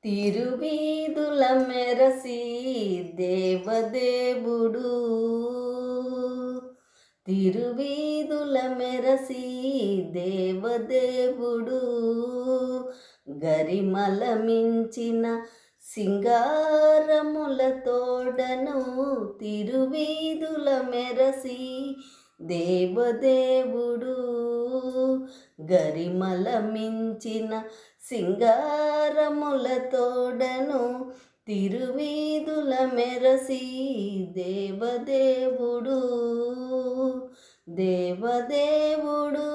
తిరువీధుల మెరసి దేవదేవుడు, తిరువీధుల మెరసి దేవదేవుడు, గరిమల మించిన సింగారముల తోడను తిరువీధుల మెరసి దేవదేవుడు, గరిమల మించిన సింగారముల తోడను తిరువీధుల మెరసి దేవదేవుడు, దేవదేవుడు.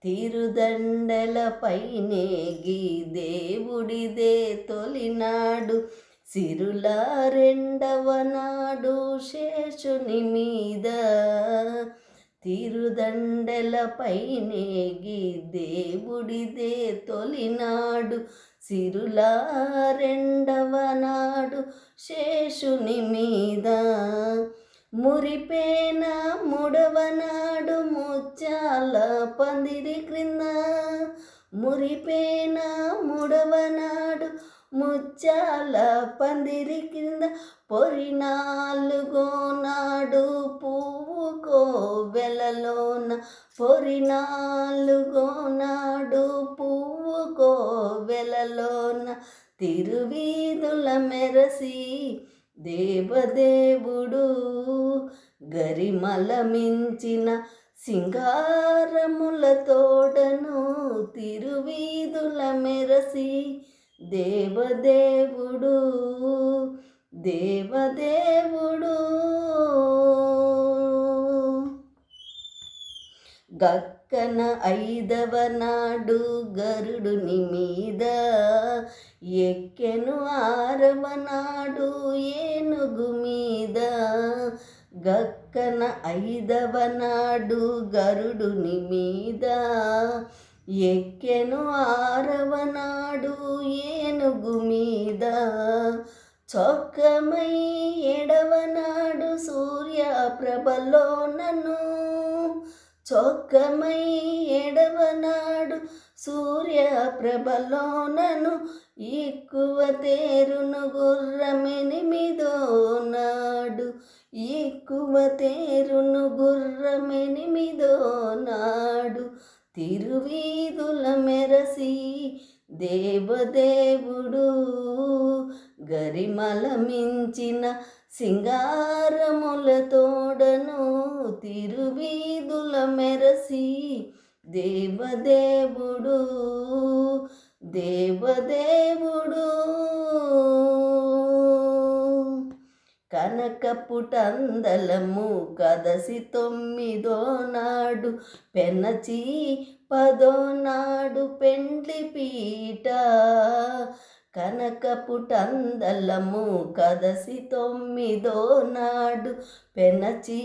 తిరుదండలపైనేగి దేవుడిదే తొలినాడు, సిరుల రెండవ నాడు శేషుని మీద. తిరుదండలపైనేగి దేవుడిదే తొలినాడు, సిరుల రెండవ నాడు శేషుని మీద. మురిపేన మూడవ నాడు ముత్యాల పందిరి క్రింద, మురిపేన మూడవ నాడు ముత్యాల పందిరి కింద. పొరినాలుగో నాడు పువ్వు కోవెలలోన, పొరినాలుగో నాడు పువ్వు కోవెలలోన తిరువీధుల మెరసి దేవదేవుడు, గరిమల మించిన సింగారముల తోడను తిరువీధుల మెరసి దేవదేవుడు, దేవదేవుడు. గక్కన ఐదవ నాడు గరుడుని మీద ఎక్కెను, ఆరవ నాడు ఏనుగు మీద. గక్కన ఐదవ నాడు గరుడుని మీద ఎక్కెను, ఆరవ నాడు ఏనుగు మీద. చొక్కమై ఏడవ నాడు సూర్య ప్రభలోనను, చొక్కమై ఏడవ నాడు సూర్య ప్రభలోనను. ఎక్కువ తేరును గుర్రమెనిమిదో నాడు, ఎక్కువ తేరును గుర్రమెనిమిదో నాడు తిరువీధుల మెరసి దేవదేవుడు, గరిమల మించిన సింగారముల తోడను తిరువీధుల మెరసి దేవదేవుడు, దేవదేవుడు. కనకపుటందలము కదసి తొమ్మిదో నాడు పెనచి, పదో నాడు పెండ్లి పీట. కనకపుటందలము కదసి తొమ్మిదో నాడు పెనచి,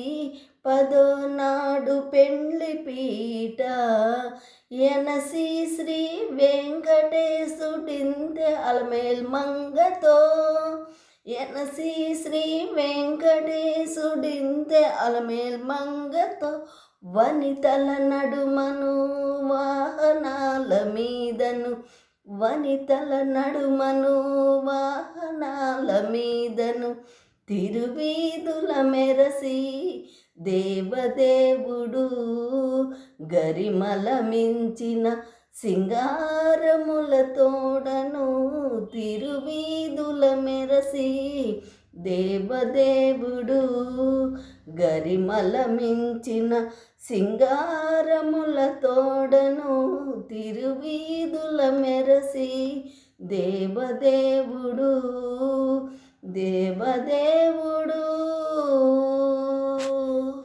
పదో నాడు పెండ్లి పీట. ఎనసి శ్రీ వెంకటేశుడిందె అలమేల్ మంగతో, ఎనసి శ్రీ వెంకటేశుడిందె అలమేల్ మంగతో. వనితల నడుమను వాహనాల మీదను, వనితల నడుమను వాహనాల మీదను తిరువీధుల మెరసి దేవదేవుడు, గరిమల మించిన సింగారముల తోడను తిరువీధుల మెరసి దేవదేవుడు, గరిమల మించిన సింగారముల తోడను తిరువీధుల మెరసి దేవదేవుడు, దేవదేవుడు.